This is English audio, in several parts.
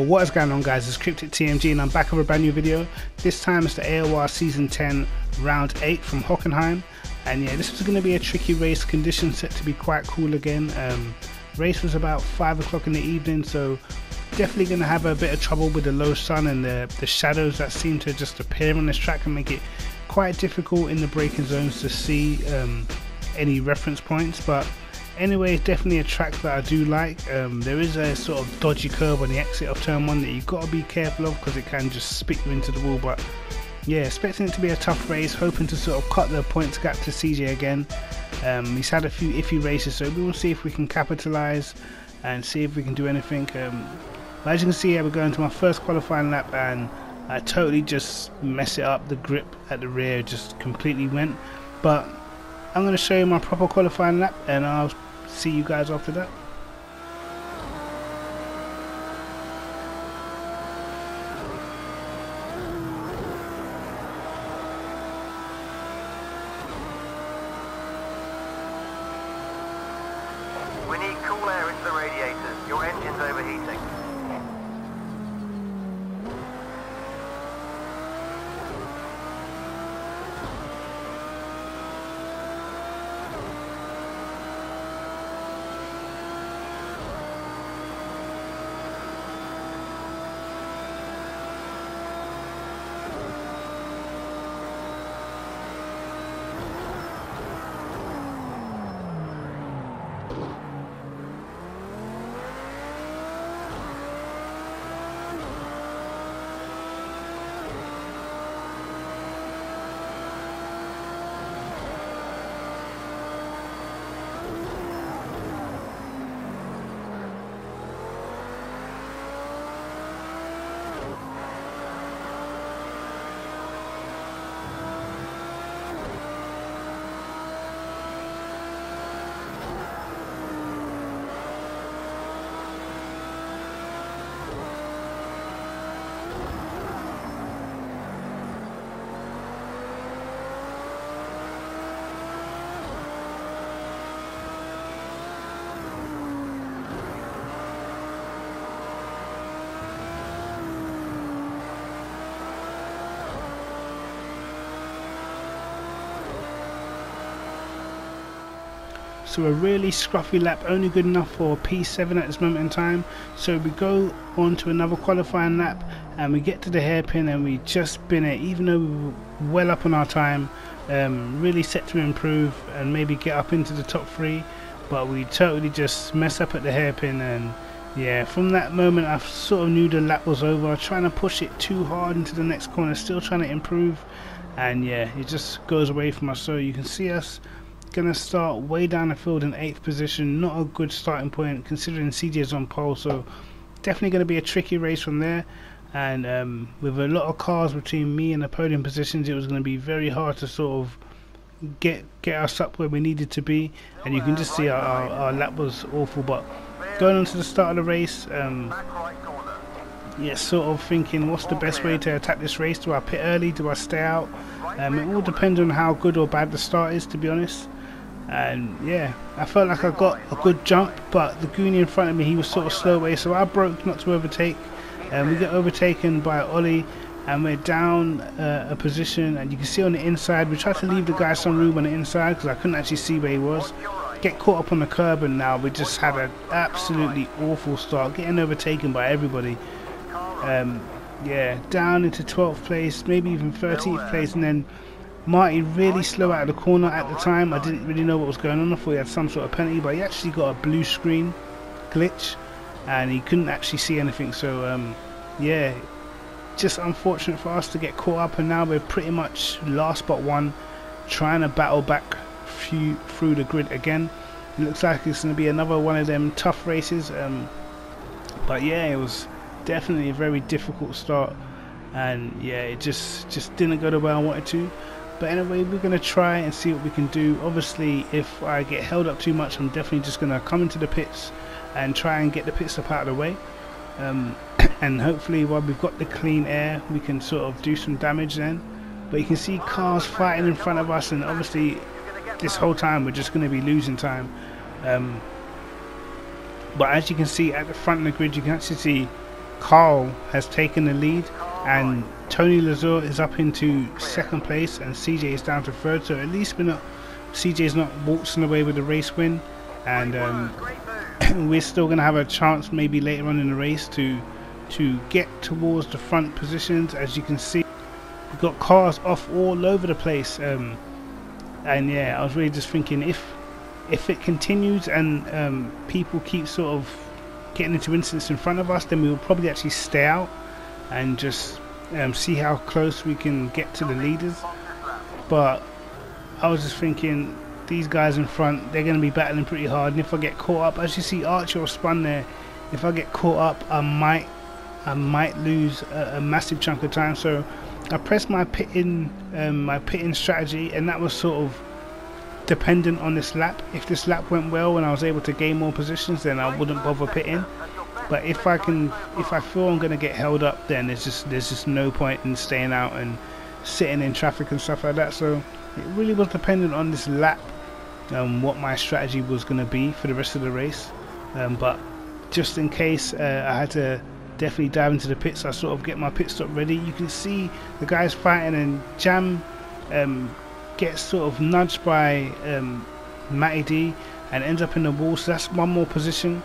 Yo, what is going on guys, it's Cryptic TMG and I'm back with a brand new video. This time it's the AOR Season 10 Round 8 from Hockenheim. And yeah, this was going to be a tricky race, conditions set to be quite cool again. Race was about 5 o'clock in the evening, so definitely going to have a bit of trouble with the low sun and the shadows that seem to just appear on this track and make it quite difficult in the braking zones to see any reference points. But anyway, it's definitely a track that I do like. There is a sort of dodgy curve on the exit of turn 1 that you've got to be careful of because it can just spit you into the wall. But yeah, expecting it to be a tough race, hoping to sort of cut the points gap to CJ again. He's had a few iffy races, so we will see if we can capitalize and see if we can do anything. But as you can see, we're going to my first qualifying lap and I totally just mess it up. The grip at the rear just completely went. But I'm going to show you my proper qualifying lap and I'll see you guys after that. We need cool air into the radiators. Your engine's overheating. So a really scruffy lap, only good enough for P7 at this moment in time. So we go on to another qualifying lap and we get to the hairpin and we just spin it, even though we were well up on our time, really set to improve and maybe get up into the top 3, but we totally just mess up at the hairpin. And yeah, from that moment I sort of knew the lap was over, trying to push it too hard into the next corner, still trying to improve, and yeah, it just goes away from us. So you can see us gonna start way down the field in 8th position. Not a good starting point considering CJ's on pole, so definitely going to be a tricky race from there. And with a lot of cars between me and the podium positions, it was going to be very hard to sort of get us up where we needed to be. And you can just see our lap was awful. But going on to the start of the race, yeah, sort of thinking what's the best way to attack this race. Do I pit early? Do I stay out? It all depends on how good or bad the start is, to be honest. And yeah, I felt like I got a good jump, but the Goonie in front of me, he was sort of slow away, so I broke not to overtake, and we get overtaken by Ollie and we're down a position. And you can see on the inside, we tried to leave the guy some room on the inside because I couldn't actually see where he was, get caught up on the curb, and now we just had an absolutely awful start, getting overtaken by everybody. Yeah, down into 12th place, maybe even 13th place, and then Marty really slow out of the corner at the time. I didn't really know what was going on. I thought he had some sort of penalty, but he actually got a blue screen glitch and he couldn't actually see anything. So yeah, just unfortunate for us to get caught up, and now we're pretty much last but one, trying to battle back through the grid again. It looks like it's going to be another one of them tough races, but yeah, it was definitely a very difficult start, and yeah, it just didn't go the way I wanted to. But anyway, we're going to try and see what we can do. Obviously, if I get held up too much, I'm definitely just going to come into the pits and try and get the pit stop out of the way. And hopefully, while we've got the clean air, we can sort of do some damage then. But you can see cars fighting in front of us, and obviously this whole time we're just going to be losing time. But as you can see at the front of the grid, you can actually see Carl has taken the lead, and Tony Lazur is up into second place, and CJ is down to third. So at least CJ's not waltzing away with the race win, and we're still going to have a chance maybe later on in the race to get towards the front positions. As you can see, we've got cars off all over the place, and yeah, I was really just thinking if it continues and people keep sort of getting into incidents in front of us, then we will probably actually stay out and just see how close we can get to the leaders. But I was just thinking, these guys in front, they're going to be battling pretty hard, and if I get caught up, as you see Archer spun there, if I get caught up, I might lose a massive chunk of time. So I pressed my pitting strategy, and that was sort of dependent on this lap. If this lap went well and I was able to gain more positions, then I wouldn't bother pitting. But if I feel I'm going to get held up, then there's just no point in staying out and sitting in traffic and stuff like that. So it really was dependent on this lap, what my strategy was going to be for the rest of the race. But just in case, I had to definitely dive into the pits. I sort of get my pit stop ready. You can see the guys fighting, and Jam gets sort of nudged by Matty D and ends up in the wall. So that's one more position.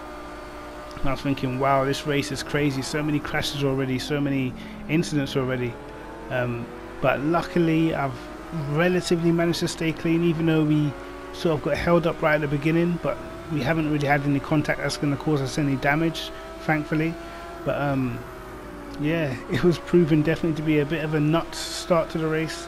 And I was thinking, wow, this race is crazy. So many crashes already, so many incidents already. But luckily, I've relatively managed to stay clean, even though we sort of got held up right at the beginning. But we haven't really had any contact that's going to cause us any damage, thankfully. But yeah, it was proven definitely to be a bit of a nuts start to the race.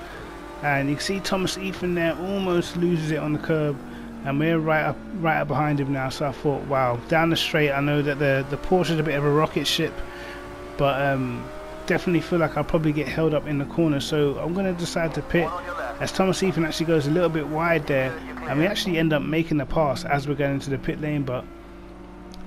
And you can see Thomas Ethan there almost loses it on the curb, and we're right up behind him now. So I thought, wow, down the straight, I know that the Porsche is a bit of a rocket ship, but definitely feel like I'll probably get held up in the corner. So I'm going to decide to pit, as Thomas Ethan actually goes a little bit wide there, and we actually end up making the pass as we're going into the pit lane. But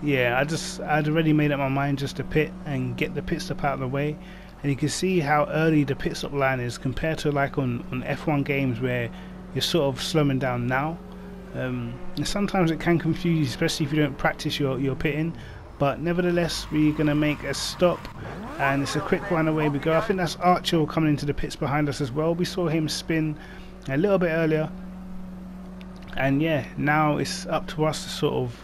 yeah, I'd already made up my mind just to pit and get the pit stop out of the way. And you can see how early the pit stop line is compared to like on F1 games, where you're sort of slowing down now. And sometimes it can confuse you, especially if you don't practice your pitting. But nevertheless, we're going to make a stop, and it's a quick one, away we go. I think that's Archer coming into the pits behind us as well. We saw him spin a little bit earlier. And yeah, now it's up to us to sort of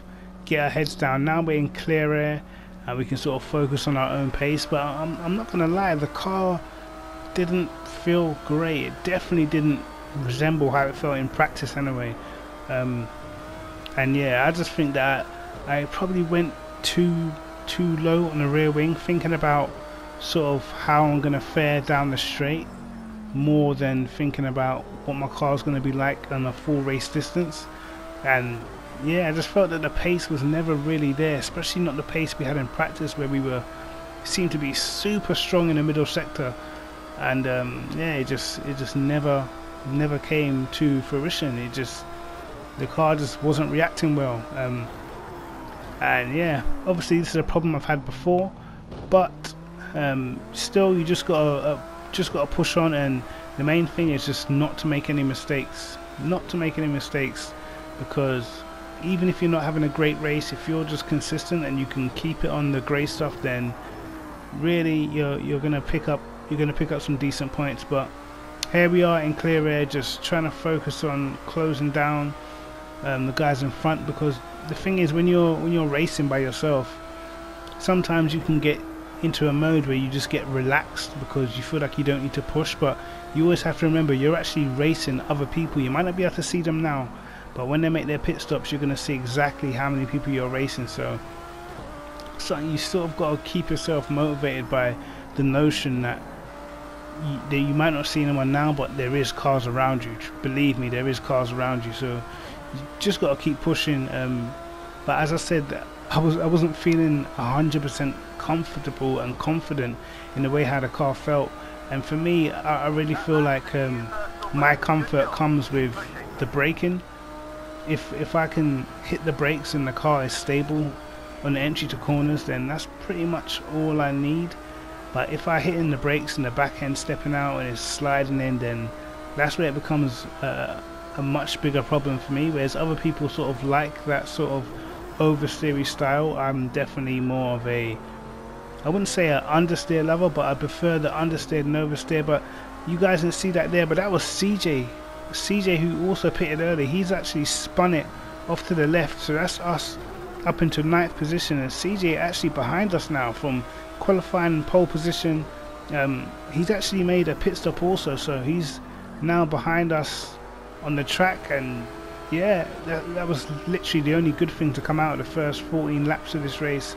get our heads down. Now we're in clear air, and we can sort of focus on our own pace. But I'm not going to lie, the car didn't feel great. It definitely didn't resemble how it felt in practice anyway. And yeah, I just think that I probably went too low on the rear wing, thinking about sort of how I'm going to fare down the straight more than thinking about what my car's going to be like on a full race distance. And yeah, I just felt that the pace was never really there, especially not the pace we had in practice, where we seemed to be super strong in the middle sector. And yeah, it just never came to fruition. The car just wasn't reacting well. And yeah, obviously this is a problem I've had before, but still, you just gotta push on, and the main thing is just not to make any mistakes. Because even if you're not having a great race, if you're just consistent and you can keep it on the grey stuff, then really you're gonna pick up some decent points. But here we are in clear air, just trying to focus on closing down the guys in front, because the thing is, when you're racing by yourself, sometimes you can get into a mode where you just get relaxed because you feel like you don't need to push. But you always have to remember, you're actually racing other people. You might not be able to see them now, but when they make their pit stops, you're going to see exactly how many people you're racing. So you sort of got to keep yourself motivated by the notion that you might not see anyone now, but there is cars around you. Believe me, there is cars around you. So you just got to keep pushing. But as I said, I wasn't feeling 100% comfortable and confident in the way how the car felt. And for me, I really feel like my comfort comes with the braking. If I can hit the brakes and the car is stable on the entry to corners, then that's pretty much all I need. But if I hit in the brakes and the back end stepping out and it's sliding in, then that's where it becomes a much bigger problem for me. Whereas other people sort of like that sort of oversteery style. I'm definitely more of a I wouldn't say an understeer lover, but I prefer the understeer than oversteer. But you guys didn't see that there, but that was CJ who also pitted early. He's actually spun it off to the left, so that's us up into 9th position, and CJ actually behind us now from qualifying pole position. He's actually made a pit stop also, so he's now behind us on the track. And yeah, that was literally the only good thing to come out of the first 14 laps of this race.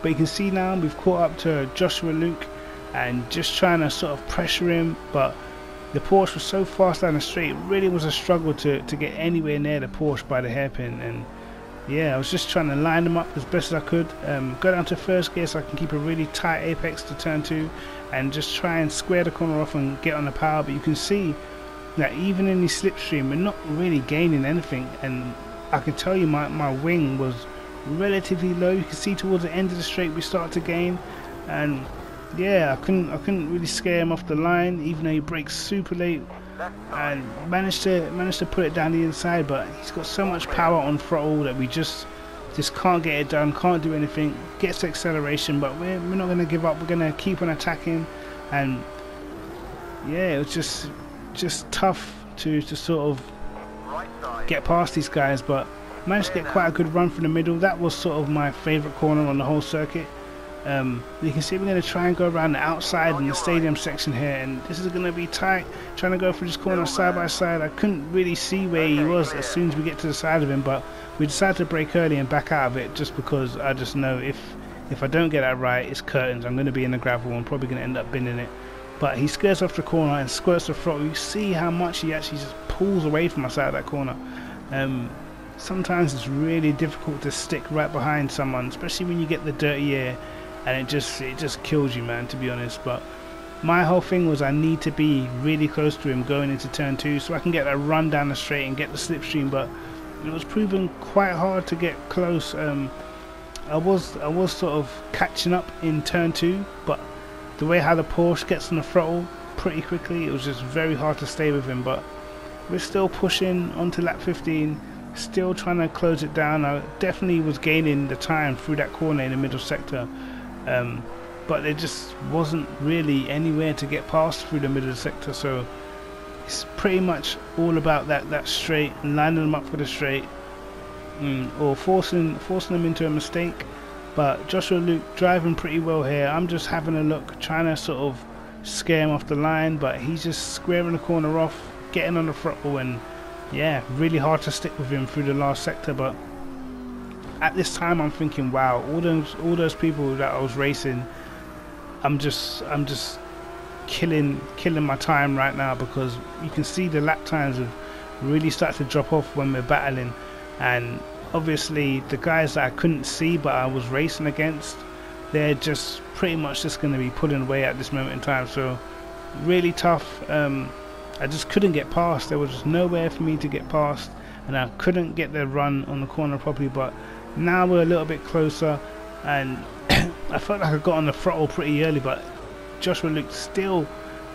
But you can see now we've caught up to Joshua Luke and just trying to sort of pressure him, but the Porsche was so fast down the straight, it really was a struggle to get anywhere near the Porsche by the hairpin. And yeah, I was just trying to line them up as best as I could, go down to first gear so I can keep a really tight apex to turn 2 and just try and square the corner off and get on the power. But you can see that even in the slipstream we're not really gaining anything, and I can tell you my wing was relatively low. You can see towards the end of the straight we started to gain, and yeah, I couldn't really scare him off the line, even though he brakes super late, and managed to put it down the inside. But he's got so much power on throttle that we just can't get it done, can't do anything. Gets acceleration, but we're not going to give up. We're going to keep on attacking. And yeah, it was just tough to sort of get past these guys, but managed to get quite a good run from the middle. That was sort of my favourite corner on the whole circuit. You can see we're going to try and go around the outside in the stadium section here, and this is going to be tight, trying to go through this corner side by side. I couldn't really see where he was as soon as we get to the side of him, but we decided to brake early and back out of it, just because I just know if I don't get that right, it's curtains. I'm going to be in the gravel. I'm probably going to end up binning it. But he skirts off the corner and squirts the throttle. You see how much he actually just pulls away from us out of that corner. Sometimes it's really difficult to stick right behind someone, especially when you get the dirty air, and it just kills you, man, to be honest. But my whole thing was I need to be really close to him going into turn 2 so I can get that run down the straight and get the slipstream. But it was proven quite hard to get close. I was sort of catching up in turn 2, but the way how the Porsche gets on the throttle pretty quickly, it was just very hard to stay with him. But we're still pushing onto lap 15, still trying to close it down. I definitely was gaining the time through that corner in the middle sector, but there just wasn't really anywhere to get past through the middle sector. So it's pretty much all about that straight and lining them up for the straight, or forcing them into a mistake. But Joshua Luke driving pretty well here. I'm just having a look, trying to sort of scare him off the line, but he's just squaring the corner off, getting on the throttle, and yeah, really hard to stick with him through the last sector. But at this time I'm thinking, wow, all those people that I was racing, I'm just killing my time right now, because you can see the lap times have really started to drop off when we're battling. And obviously the guys that I couldn't see but I was racing against, they're just pretty much just going to be pulling away at this moment in time. So really tough. I just couldn't get past. There was just nowhere for me to get past, and I couldn't get the run on the corner properly. But now we're a little bit closer, and I felt like I got on the throttle pretty early, but Joshua Luke still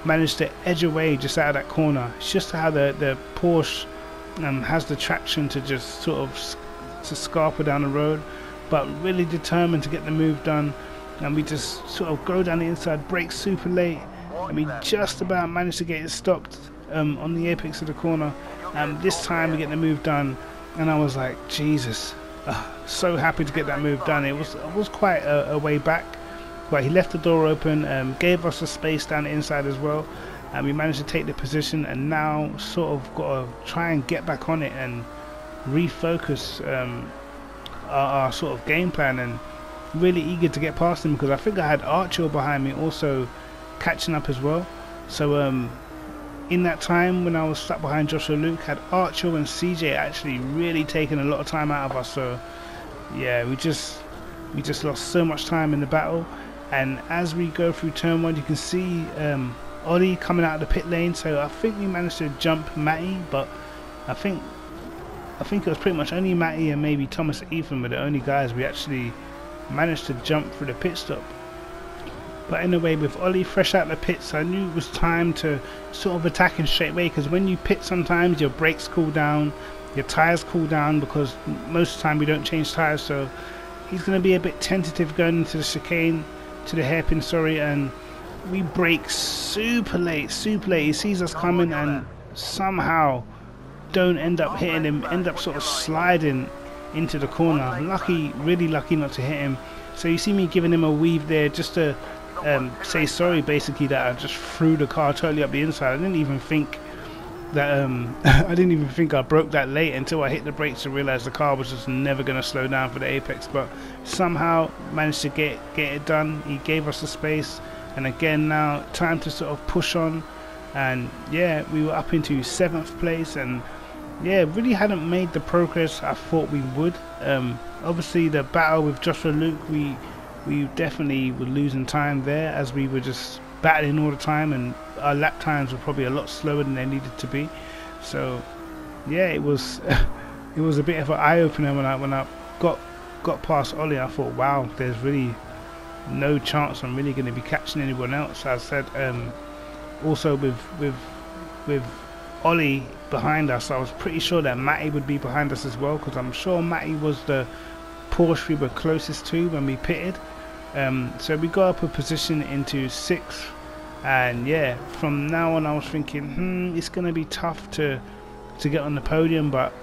managed to edge away just out of that corner. It's just how the Porsche has the traction to just sort of to scarper down the road, but really determined to get the move done. And we just sort of go down the inside, brake super late, and we just about managed to get it stopped on the apex of the corner. And this time we get the move done, and I was like, Jesus, so happy to get that move done. It was quite a way back, but he left the door open, gave us a space down the inside as well, and we managed to take the position. And now sort of got to try and get back on it and refocus our sort of game plan, and really eager to get past him, because I think I had Archer behind me also catching up as well. So in that time when I was stuck behind Joshua Luke, had Archer and CJ actually really taken a lot of time out of us. So yeah, we just lost so much time in the battle. And as we go through turn 1, you can see Ollie coming out of the pit lane. So I think we managed to jump Matty, but I think it was pretty much only Matty and maybe Thomas and Ethan were the only guys we actually managed to jump through the pit stop. But anyway, with Ollie fresh out the pits, I knew it was time to sort of attack him straight away, because when you pit sometimes your brakes cool down, your tyres cool down, because most of the time we don't change tyres. So he's going to be a bit tentative going into the chicane, to the hairpin, sorry, and we brake super late. He sees us coming and somehow don't end up hitting him, end up sort of sliding into the corner. Lucky, really lucky not to hit him. So you see me giving him a weave there just to say sorry, basically, that I just threw the car totally up the inside. I didn't even think that I broke that late until I hit the brakes to realize the car was just never going to slow down for the apex, but somehow managed to get it done. He gave us the space, and again now time to sort of push on, and yeah, we were up into 7th place, and yeah, really hadn't made the progress I thought we would. Obviously the battle with Joshua Luke, we definitely were losing time there, as we were just battling all the time, and our lap times were probably a lot slower than they needed to be. So yeah, it was it was a bit of an eye-opener when I got past Ollie. I thought, wow, there's really no chance I'm really going to be catching anyone else. I said also with Ollie behind us, I was pretty sure that Matty would be behind us as well, because I'm sure Matty was the Porsche we were closest to when we pitted. So we got up a position into 6th, and yeah, from now on I was thinking, it's gonna be tough to get on the podium, but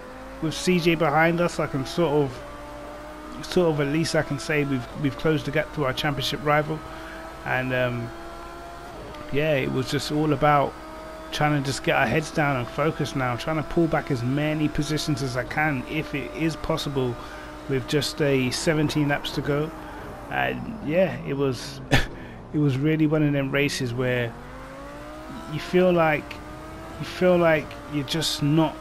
with CJ behind us, I can sort of at least I can say we've closed the gap to our championship rival. And yeah, it was just all about trying to just get our heads down and focus now, trying to pull back as many positions as I can, if it is possible, with just 17 laps to go. And yeah, it was it was really one of them races where you feel like you're just not,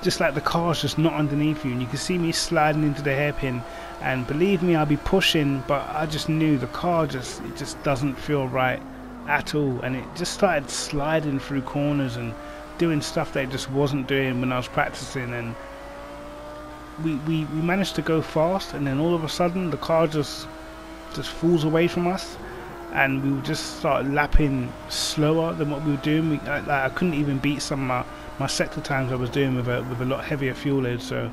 just like the car's just not underneath you, and you can see me sliding into the hairpin, and believe me, I'll be pushing, but I just knew the car just doesn't feel right at all, and it just started sliding through corners and doing stuff that it just wasn't doing when I was practicing. And we managed to go fast, and then all of a sudden the car just falls away from us, and we would just start lapping slower than what we were doing. I couldn't even beat some of my sector times I was doing with a lot heavier fuel load. So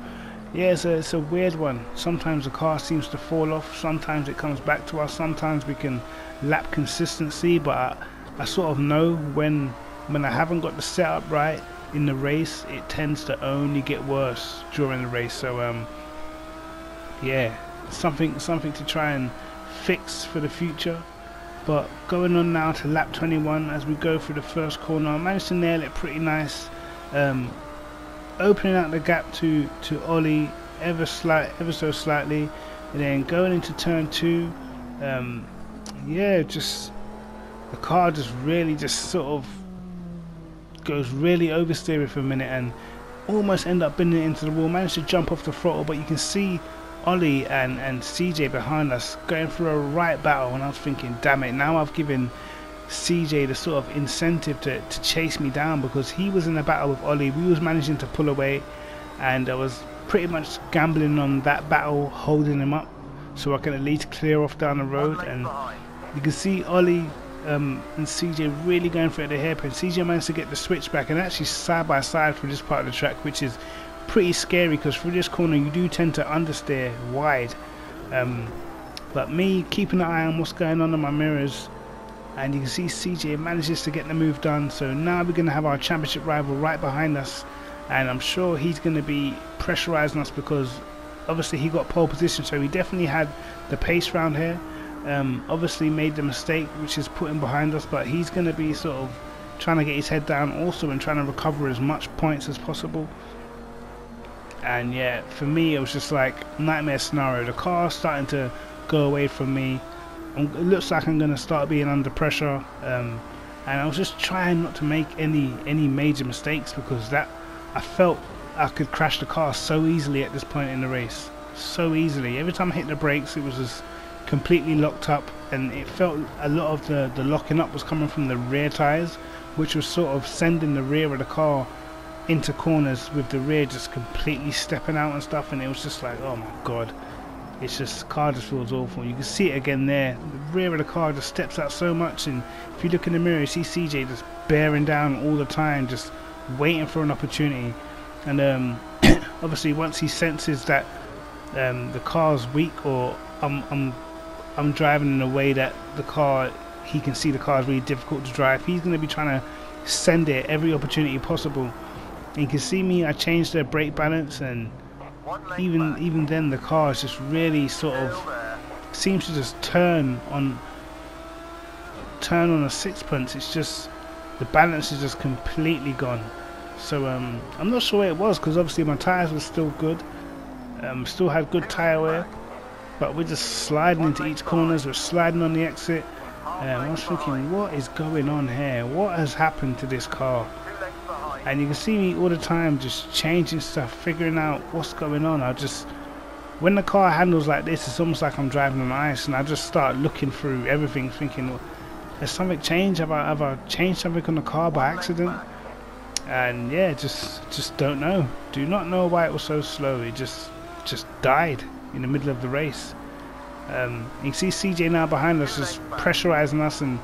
yeah, it's a weird one. Sometimes the car seems to fall off, sometimes it comes back to us, sometimes we can lap consistency, but I sort of know when I haven't got the setup right in the race, it tends to only get worse during the race. So yeah, something to try and fix for the future. But going on now to lap 21, as we go through the first corner, I managed to nail it pretty nice, opening out the gap to Ollie ever so slightly, and then going into turn 2, yeah, just the car just really just sort of goes really oversteering for a minute and almost end up bending it into the wall. Managed to jump off the throttle, but you can see Ollie and CJ behind us going through a right battle, and I was thinking, damn it, now I've given CJ the sort of incentive to chase me down, because he was in a battle with Ollie. We was managing to pull away, and I was pretty much gambling on that battle, holding him up so I can at least clear off down the road. And you can see Ollie and CJ really going for it at the hairpin. CJ managed to get the switch back and actually side by side for this part of the track, which is pretty scary, because through this corner you do tend to understeer wide, but me keeping an eye on what's going on in my mirrors, and you can see CJ manages to get the move done. So now we're going to have our championship rival right behind us, and I'm sure he's going to be pressurizing us, because obviously he got pole position, so he definitely had the pace round here. Obviously made the mistake, which is putting behind us, but he's going to be sort of trying to get his head down also and trying to recover as much points as possible. And yeah, for me it was just like nightmare scenario. The car starting to go away from me, it looks like I'm going to start being under pressure, and I was just trying not to make any major mistakes, because that I felt I could crash the car so easily at this point in the race, so easily. Every time I hit the brakes, it was just completely locked up, and it felt a lot of the locking up was coming from the rear tires, which was sort of sending the rear of the car into corners, with the rear just completely stepping out and stuff. And it was just like, oh my god, it's just, the car just feels awful. You can see it again there, the rear of the car just steps out so much, and if you look in the mirror you see CJ just bearing down all the time, just waiting for an opportunity. And obviously once he senses that the car's weak, or I'm I'm driving in a way that the car, he can see the car is really difficult to drive, he's going to be trying to send it every opportunity possible. And you can see me, I changed the brake balance, and even then the car is just really sort of seems to just turn on a sixpence. It's just, the balance is just completely gone. So I'm not sure where it was, because obviously my tyres were still good, still had good tyre wear, but we're just sliding into each corners, we're sliding on the exit. I was thinking, what is going on here? What has happened to this car? And you can see me all the time just changing stuff, figuring out what's going on. When the car handles like this, it's almost like I'm driving on ice, and I just start looking through everything, thinking, well, has something changed? Have I changed something on the car by accident? And yeah, just don't know. Do not know why it was so slow. It just died in the middle of the race. You can see CJ now behind us, just pressurizing us, and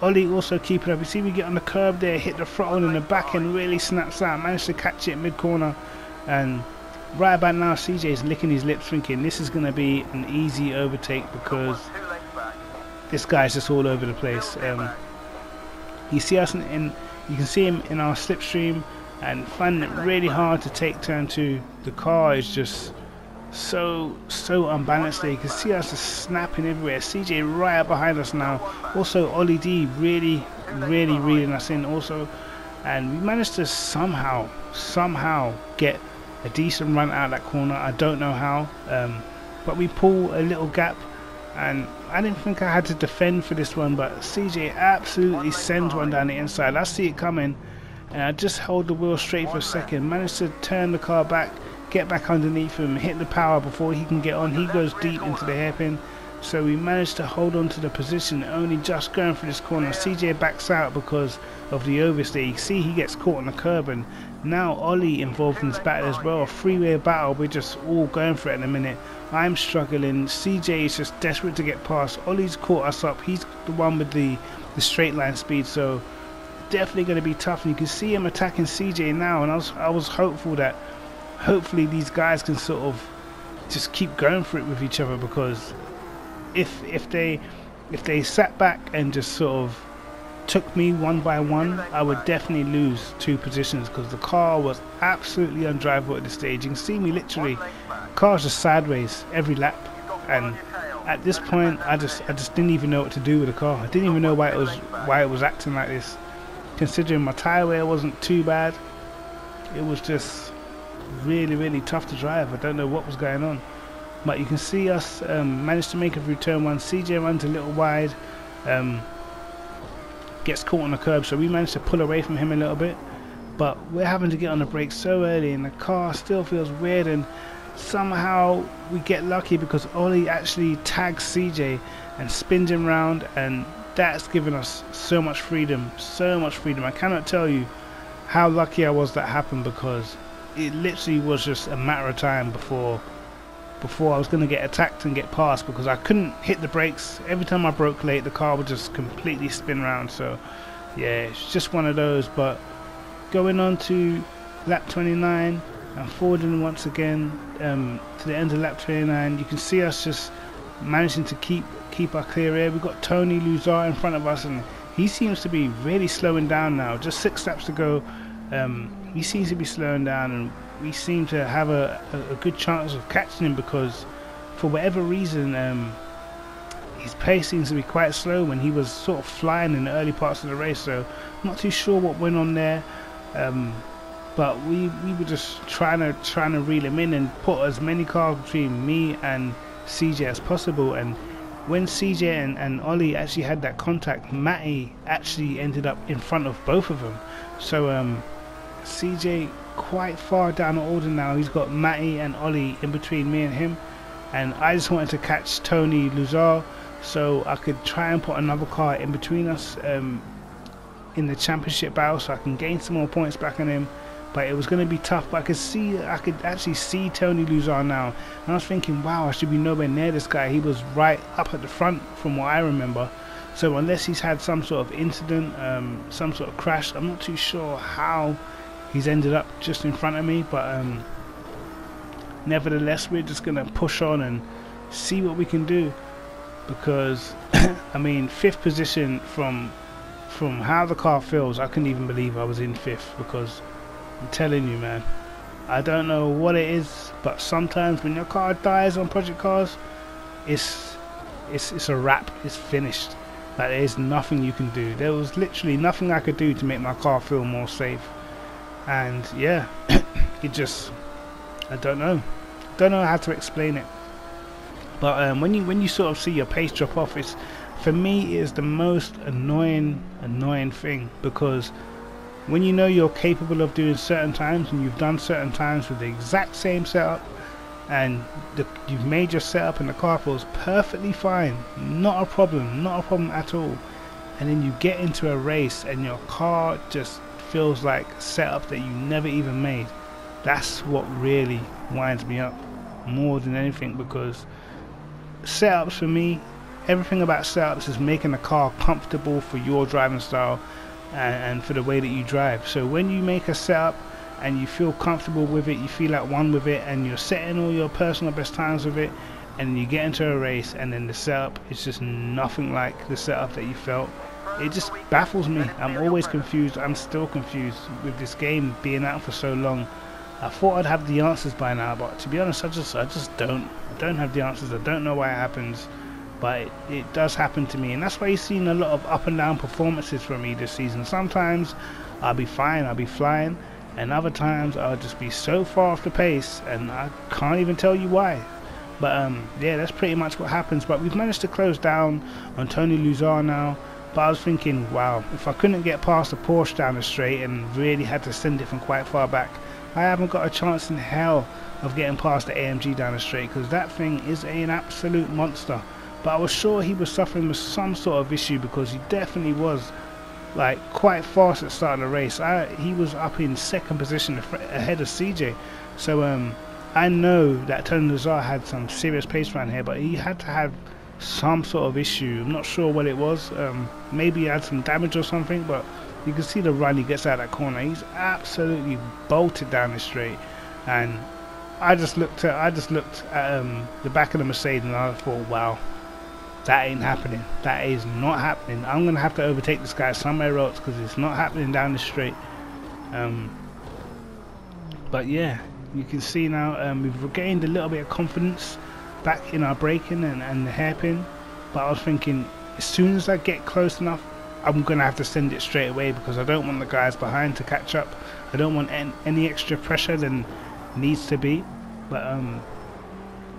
Ollie also keeping up. You see we get on the curb there, hit the throttle in the back and really snaps out. Managed to catch it mid-corner, and right about now CJ is licking his lips thinking this is going to be an easy overtake, because this guy's just all over the place. You see us you can see him in our slipstream and finding it really hard to take turn 2. The car is just so unbalanced there. You can see us just snapping everywhere. CJ right up behind us now. Also Ollie D really reeling us in also, and we managed to somehow get a decent run out of that corner. I don't know how, but we pull a little gap, and I didn't think I had to defend for this one, but CJ absolutely sends one down the inside. I see it coming, and I just hold the wheel straight for a second, managed to turn the car back, get back underneath him, hit the power before he can get on. He goes deep into the hairpin, so we managed to hold on to the position, only just going for this corner. CJ backs out because of the overstay. You see he gets caught on the curb, and now Ollie involved in this battle as well. A three-way battle, we're just all going for it in a minute. I'm struggling, CJ is just desperate to get past. Ollie's caught us up, he's the one with the straight line speed, so definitely going to be tough. And you can see him attacking CJ now, and I was hopeful that hopefully these guys can sort of just keep going for it with each other, because if they sat back and just sort of took me one by one, I would definitely lose 2 positions, because the car was absolutely undrivable at this stage. You can see me literally, car's just sideways every lap, and at this point I just didn't even know what to do with the car. I didn't even know why it was acting like this, considering my tyre wear wasn't too bad. It was just really tough to drive. I don't know what was going on, but you can see us managed to make it through turn 1. CJ runs a little wide, gets caught on the curb, so we managed to pull away from him a little bit, but we're having to get on the brakes so early, and the car still feels weird, and somehow we get lucky because Ollie actually tags CJ and spins him round, and that's given us so much freedom. I cannot tell you how lucky I was that happened, because it literally was just a matter of time before I was going to get attacked and get past, because I couldn't hit the brakes. Every time I broke late, the car would just completely spin round. So yeah, it's just one of those. But going on to lap 29 and forwarding once again to the end of lap 29, you can see us just managing to keep our clear air. We've got Tony Luzar in front of us, and he seems to be really slowing down now. Just 6 laps to go. He seems to be slowing down, and we seem to have a good chance of catching him, because for whatever reason his pace seems to be quite slow when he was sort of flying in the early parts of the race. So I'm not too sure what went on there, but we were just trying to reel him in and put as many cars between me and CJ as possible. And when CJ and Ollie actually had that contact, Matty actually ended up in front of both of them. So CJ quite far down the order now. He's got Matty and Ollie in between me and him, and I just wanted to catch Tony Luzar so I could try and put another car in between us in the championship battle, so I can gain some more points back on him. But it was going to be tough. But I could actually see Tony Luzar now, and I was thinking, wow, I should be nowhere near this guy. He was right up at the front from what I remember. So unless he's had some sort of incident, some sort of crash, I'm not too sure how he's ended up just in front of me. But nevertheless, we're just going to push on and see what we can do. because I mean, 5th position from how the car feels, I couldn't even believe I was in 5th, because I'm telling you, man, I don't know what it is, but sometimes when your car dies on project cars, it's a wrap. It's finished. Like, there's nothing you can do. There was literally nothing I could do to make my car feel more safe. And yeah, it just, I don't know how to explain it. But when you sort of see your pace drop off, it's, for me, it is the most annoying thing, because when you know you're capable of doing certain times, and you've done certain times with the exact same setup, and you've made your setup and the car feels perfectly fine, not a problem at all, and then you get into a race and your car just feels like a setup that you never even made. That's what really winds me up more than anything, because setups, for me, everything about setups is making the car comfortable for your driving style and for the way that you drive. So when you make a setup and you feel comfortable with it, you feel at one with it, and you're setting all your personal best times with it, and you get into a race and then the setup is just nothing like the setup that you felt, it just baffles me. I'm always confused. I'm still confused with this game being out for so long. I thought I'd have the answers by now, but to be honest, I just don't have the answers. I don't know why it happens, but it does happen to me, and that's why you've seen a lot of up and down performances from me this season. Sometimes I'll be fine, I'll be flying, and other times I'll just be so far off the pace and I can't even tell you why. But yeah, that's pretty much what happens. But we've managed to close down on Tony Luzar now. But I was thinking, wow, if I couldn't get past the Porsche down the straight and really had to send it from quite far back, I haven't got a chance in hell of getting past the AMG down the straight, because that thing is an absolute monster. But I was sure he was suffering with some sort of issue, because he definitely was like quite fast at the start of the race. He was up in 2nd position ahead of CJ. So I know that Tony Luzar had some serious pace around here, but he had to have some sort of issue. I'm not sure what it was. Maybe he had some damage or something, but you can see the run he gets out of that corner. He's absolutely bolted down the straight, and I just looked at the back of the Mercedes and I thought, wow, that ain't happening. That is not happening. I'm gonna have to overtake this guy somewhere else, because it's not happening down the straight. But yeah, you can see now we've regained a little bit of confidence back in our braking and the hairpin. But I was thinking, as soon as I get close enough, I'm gonna have to send it straight away, because I don't want the guys behind to catch up. I don't want any extra pressure than needs to be. But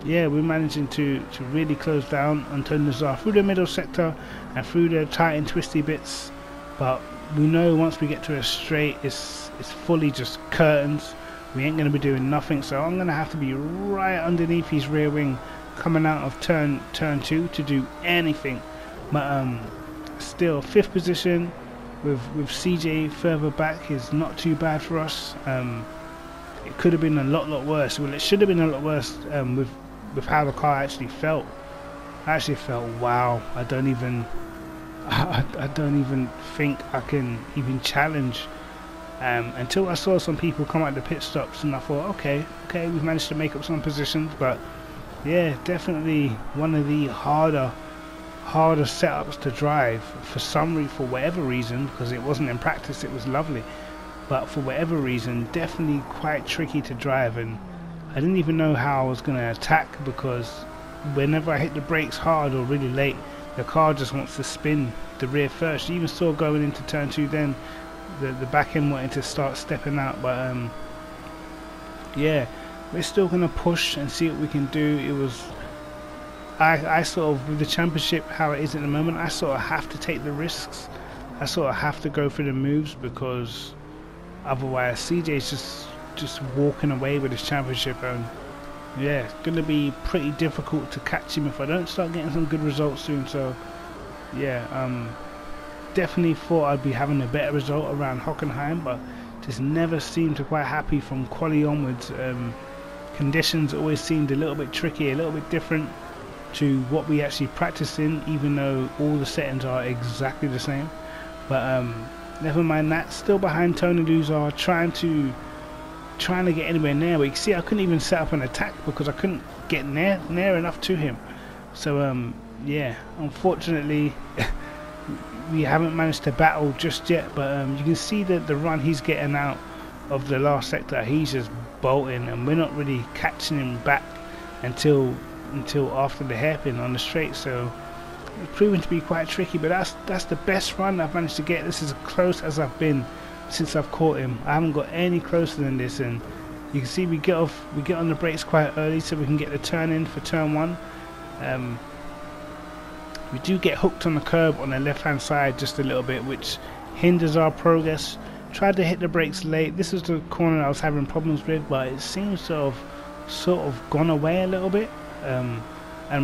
yeah, we're managing to really close down on Tony Luzar through the middle sector and through the tight and twisty bits. But we know once we get to a straight, it's fully just curtains. We ain't gonna be doing nothing, so I'm gonna have to be right underneath his rear wing coming out of turn 2 to do anything. But still, 5th position with CJ further back is not too bad for us. It could have been a lot worse. Well, it should have been a lot worse with how the car actually felt. I actually felt, wow, I don't even think I can even challenge. Until I saw some people come out the pit stops, and I thought, okay, we've managed to make up some positions. But yeah, definitely one of the harder setups to drive for whatever reason, because it wasn't in practice, it was lovely, but for whatever reason, definitely quite tricky to drive. And I didn't even know how I was going to attack, because whenever I hit the brakes hard or really late, the car just wants to spin the rear first. You even saw going into turn 2 then the back end wanting to start stepping out. But yeah, we're still going to push and see what we can do. It was I sort of, with the championship how it is at the moment, I sort of have to take the risks. I sort of have to go through the moves, because otherwise CJ's just walking away with his championship. And yeah, it's going to be pretty difficult to catch him if I don't start getting some good results soon. So yeah, definitely thought I'd be having a better result around Hockenheim, but just never seemed to quite happy from quali onwards. Conditions always seemed a little bit tricky, a little bit different to what we actually practice in, even though all the settings are exactly the same. But never mind that, still behind Tony Luzar, trying to get anywhere near. But you can see I couldn't even set up an attack because I couldn't get near enough to him. So yeah, unfortunately we haven't managed to battle just yet, but you can see that the run he's getting out of the last sector, he's just bolting, and we're not really catching him back until after the hairpin on the straight. So it's proving to be quite tricky, but that's the best run I've managed to get. This is as close as I've been since I've caught him. I haven't got any closer than this, and you can see we get on the brakes quite early so we can get the turn in for turn one. We do get hooked on the curb on the left hand side just a little bit, which hinders our progress. Tried to hit the brakes late. This is the corner I was having problems with, but it seems to have sort of gone away a little bit, and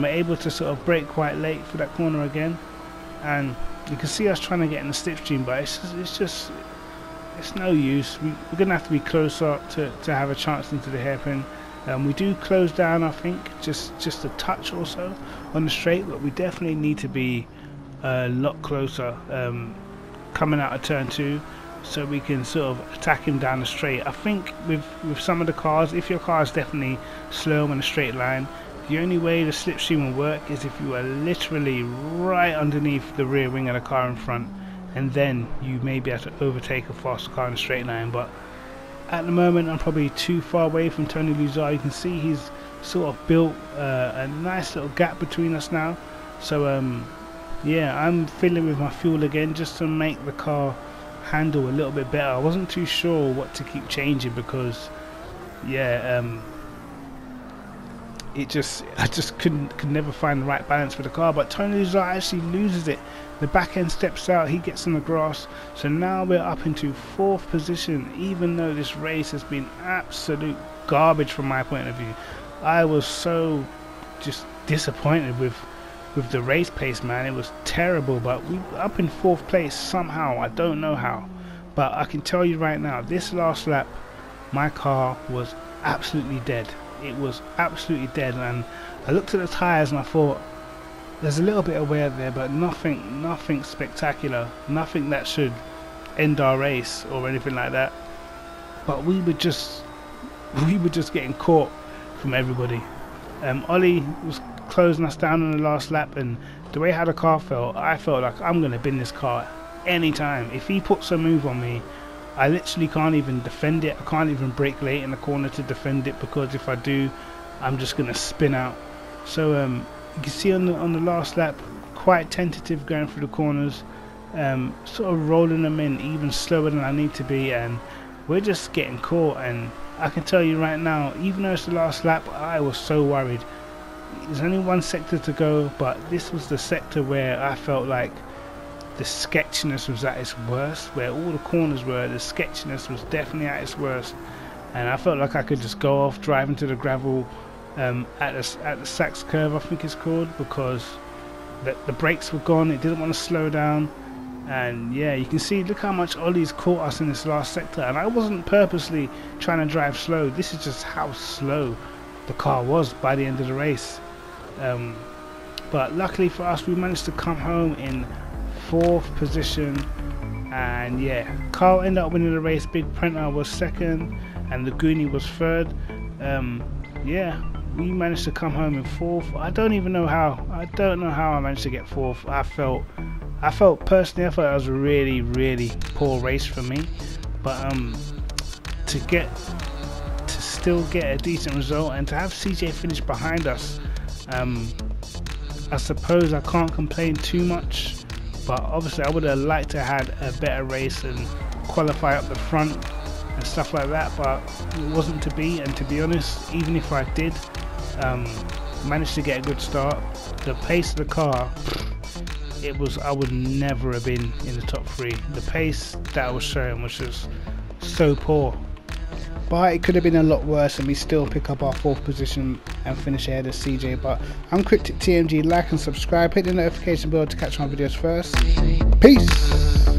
we're able to sort of brake quite late for that corner again. And you can see us trying to get in the slipstream, but it's no use. We're gonna have to be closer to have a chance into the hairpin. We do close down, I think, just a touch or so on the straight, but we definitely need to be a lot closer coming out of turn 2, so we can sort of attack him down the straight. I think with some of the cars, if your car is definitely slow on a straight line, the only way the slipstream will work is if you are literally right underneath the rear wing of the car in front, and then you may be able to overtake a faster car in a straight line. But at the moment I'm probably too far away from Tony Luzar. You can see he's sort of built a nice little gap between us now. So yeah, I'm filling with my fuel again just to make the car handle a little bit better. I wasn't too sure what to keep changing because yeah, I just could never find the right balance for the car. But Tony Luzar actually loses it. The back end steps out, he gets in the grass, so now we're up into 4th position, even though this race has been absolute garbage from my point of view. I was so just disappointed with the race pace, man. It was terrible, but we up in 4th place somehow. I don't know how, but I can tell you right now, this last lap my car was absolutely dead. It was absolutely dead, and I looked at the tyres and I thought, there's a little bit of wear there, but nothing spectacular, nothing that should end our race or anything like that. But we were just getting caught from everybody. Ollie was closing us down on the last lap, and the way how the car felt, I felt like I'm gonna bin this car anytime. If he puts a move on me, I literally can't even defend it. I can't even brake late in the corner to defend it, because if I do, I'm just gonna spin out. So you can see on the last lap, quite tentative going through the corners, sort of rolling them in even slower than I need to be, and we're just getting caught. And I can tell you right now, even though it's the last lap, I was so worried. There's only one sector to go, but this was the sector where I felt like the sketchiness was at its worst, where all the corners were. The sketchiness was definitely at its worst, and I felt like I could just go off, drive into the gravel at the Sachs curve, I think it's called, because the brakes were gone. It didn't want to slow down. And yeah, you can see, look how much Ollie's caught us in this last sector, and I wasn't purposely trying to drive slow. This is just how slow the car was by the end of the race. But luckily for us, we managed to come home in 4th position, and yeah, Carl ended up winning the race. Big Prenta was 2nd, and the Goonie was 3rd. Yeah, we managed to come home in 4th. I don't know how I managed to get 4th. I felt personally, I thought it was a really poor race for me, but to still get a decent result and to have CJ finish behind us, I suppose I can't complain too much. But obviously I would have liked to have had a better race and qualify up the front and stuff like that, but it wasn't to be. And to be honest, even if I did manage to get a good start, the pace of the car, I would never have been in the top 3. The pace that I was showing was just so poor. But it could have been a lot worse, and we still pick up our 4th position and finish ahead of CJ. But I'm Cryptic TMG. Like and subscribe, hit the notification bell to catch my videos first. Peace.